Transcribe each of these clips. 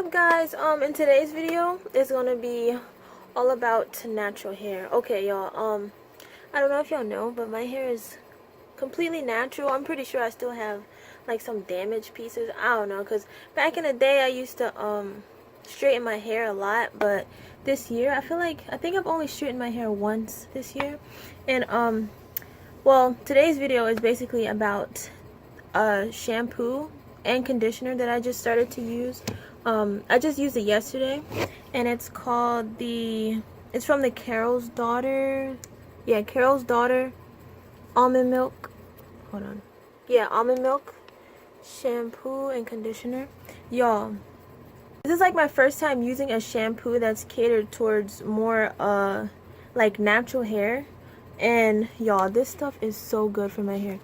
up, guys? In today's video is gonna be all about natural hair. Okay, y'all, I don't know if y'all know, but my hair is completely natural. I'm pretty sure I still have like some damaged pieces. I don't know, because back in the day I used to straighten my hair a lot, but this year I think I've only straightened my hair once this year. And well, today's video is basically about shampoo and conditioner that I just started to use. I just used it yesterday, and it's called it's from the Carol's Daughter. Yeah, Carol's Daughter almond milk. Hold on. Yeah, almond milk shampoo and conditioner. Y'all, this is like my first time using a shampoo that's catered towards more like natural hair. And y'all, this stuff is so good for my hair.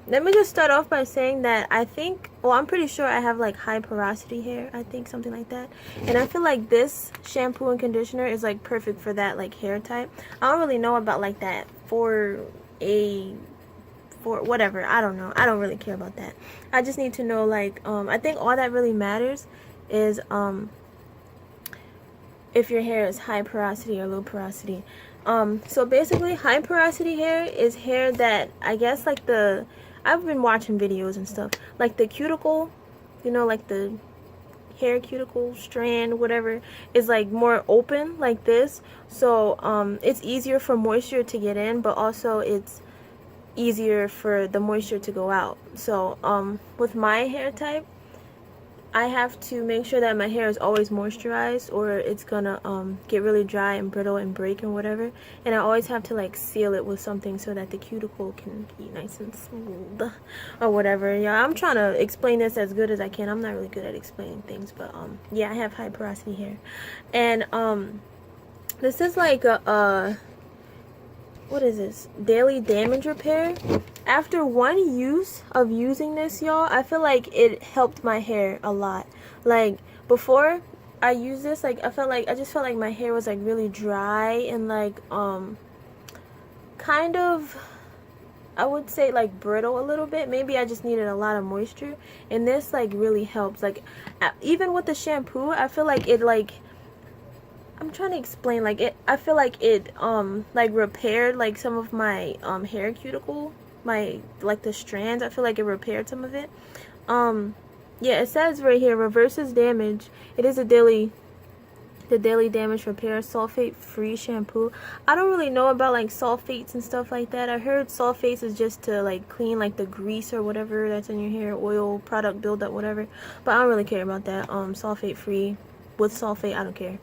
Let me just start off by saying that I'm pretty sure I have like high porosity hair, I think, something like that. And I feel like this shampoo and conditioner is like perfect for that like hair type. I don't really know about like that for whatever, I don't know. I don't really care about that. I just need to know like I think all that really matters is if your hair is high porosity or low porosity. So basically, high porosity hair is hair that, I guess, like I've been watching videos and stuff, like the cuticle, you know, like the hair cuticle strand, whatever, is like more open like this. So it's easier for moisture to get in, but also it's easier for the moisture to go out. So with my hair type, I have to make sure that my hair is always moisturized, or it's gonna get really dry and brittle and break and whatever. And I always have to like seal it with something so that the cuticle can be nice and smooth or whatever. Yeah, I'm trying to explain this as good as I can. I'm not really good at explaining things, but yeah, I have high porosity hair. And this is like a what is this? Daily damage repair. After one use of using this, y'all, I feel like it helped my hair a lot. Like before I used this, like I just felt like my hair was like really dry and like kind of, I would say, like brittle a little bit. Maybe I just needed a lot of moisture, and this like really helps. Like even with the shampoo, I feel like it like, I'm trying to explain, like I feel like it like repaired like some of my hair cuticle, like the strands. I feel like it repaired some of it. Yeah, it says right here, reverses damage. It is the daily damage repair sulfate free shampoo. I don't really know about like sulfates and stuff like that. I heard sulfates is just to like clean like the grease or whatever that's in your hair, oil product buildup, whatever, but I don't really care about that. Sulfate free with sulfate, I don't care.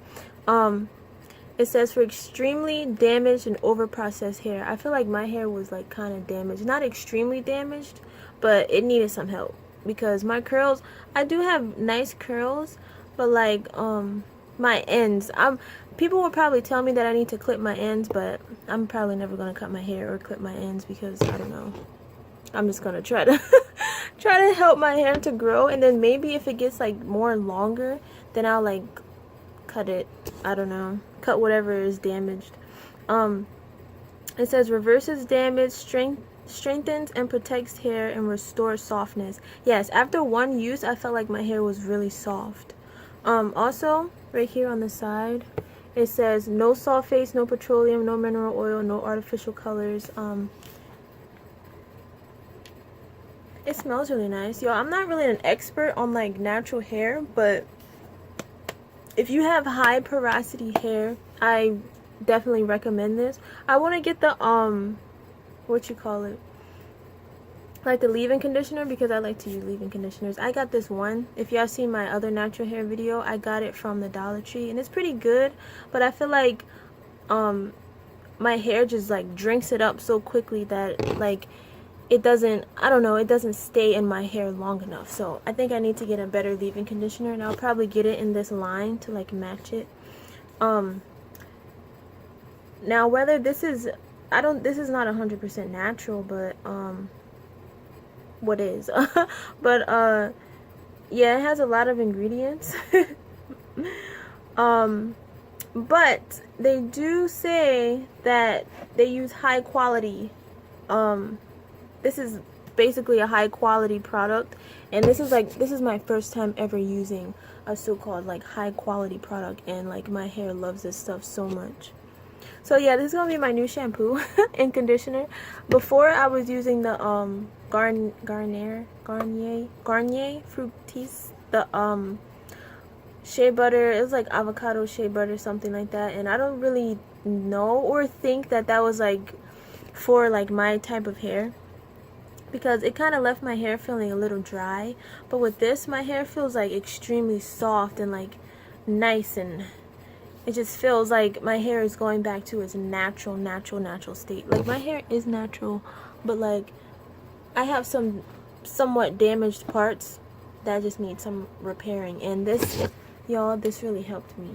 It says for extremely damaged and overprocessed hair. I feel like my hair was like kind of damaged. Not extremely damaged, but it needed some help because my curls, I do have nice curls, but like my ends, people will probably tell me that I need to clip my ends, but I'm probably never going to cut my hair or clip my ends because I don't know. I'm just going to try to help my hair to grow, and then maybe if it gets like more longer, then I'll like cut it. I don't know, cut whatever is damaged. It says reverses damage, strengthens and protects hair, and restores softness. Yes, after one use I felt like my hair was really soft. Also right here on the side it says no sulfates, no petroleum, no mineral oil, no artificial colors. It smells really nice, y'all. I'm not really an expert on like natural hair, but if you have high porosity hair, I definitely recommend this. I want to get the like the leave-in conditioner, because I like to use leave-in conditioners. I got this one. If y'all seen my other natural hair video, I got it from the Dollar Tree, and it's pretty good, but I feel like my hair just like drinks it up so quickly that like it doesn't, I don't know, it doesn't stay in my hair long enough. So I think I need to get a better leave-in conditioner, and I'll probably get it in this line to like match it. Now whether this is, this is not 100% natural, but what is but yeah, it has a lot of ingredients. But they do say that they use high quality, this is basically a high quality product, and this is my first time ever using a so-called like high quality product, and like my hair loves this stuff so much. So yeah, this is gonna be my new shampoo and conditioner. Before I was using the Garnier Fructis, the shea butter. It was like avocado shea butter, something like that, and I don't really know or think that that was like for like my type of hair, because it kind of left my hair feeling a little dry. But with this, my hair feels like extremely soft and like nice, and it just feels like my hair is going back to its natural state. Like my hair is natural, but like I have some somewhat damaged parts that just need some repairing, and this, y'all, this really helped me.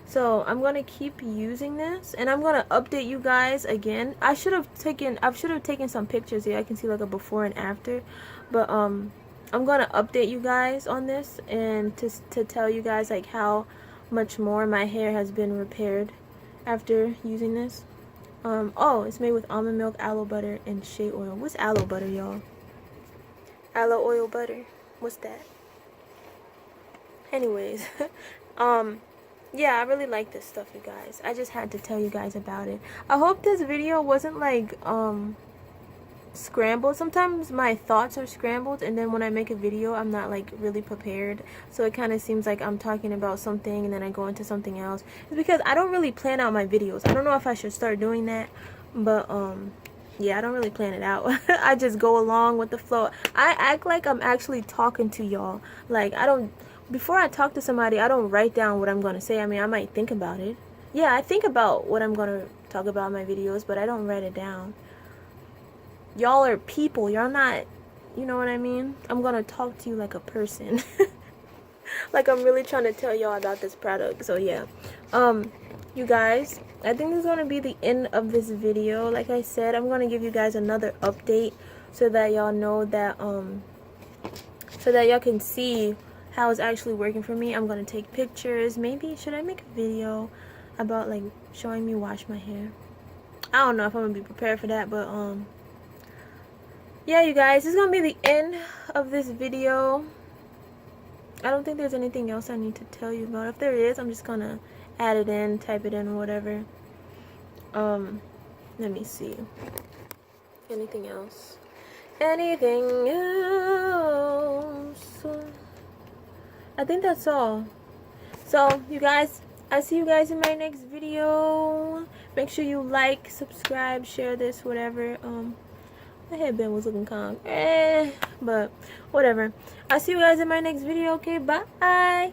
So I'm gonna keep using this, and I'm gonna update you guys again. I should have taken some pictures here. I can see like a before and after, but I'm gonna update you guys on this, and to tell you guys like how much more my hair has been repaired after using this. Oh, it's made with almond milk, aloe butter, and shea oil. What's aloe butter, y'all? Aloe oil butter. What's that? Anyways, yeah, I really like this stuff, you guys. I just had to tell you guys about it. I hope this video wasn't like scrambled. Sometimes my thoughts are scrambled, and then when I make a video, I'm not like really prepared, so it kind of seems like I'm talking about something and then I go into something else. It's because I don't really plan out my videos. I don't know if I should start doing that, but yeah, I don't really plan it out. I just go along with the flow. I act like I'm actually talking to y'all. Like, I don't, before I talk to somebody, I don't write down what I'm going to say. I mean, I might think about it. Yeah, I think about what I'm going to talk about in my videos, but I don't write it down. Y'all are people. Y'all not, you know what I mean? I'm going to talk to you like a person. Like I'm really trying to tell y'all about this product. So yeah. You guys, I think this is going to be the end of this video. Like I said, I'm going to give you guys another update so that y'all know that, so that y'all can see how it's actually working for me. I'm going to take pictures. Maybe, should I make a video about like showing me wash my hair? I don't know if I'm going to be prepared for that, but, yeah, you guys, this is going to be the end of this video. I don't think there's anything else I need to tell you about. If there is, I'm just going to add it in, type it in, or whatever. Let me see. Anything else? Anything else? I think that's all. So, you guys, I'll see you guys in my next video. Make sure you like, subscribe, share this, whatever. My headband was looking calm. But whatever. I'll see you guys in my next video. Okay, bye.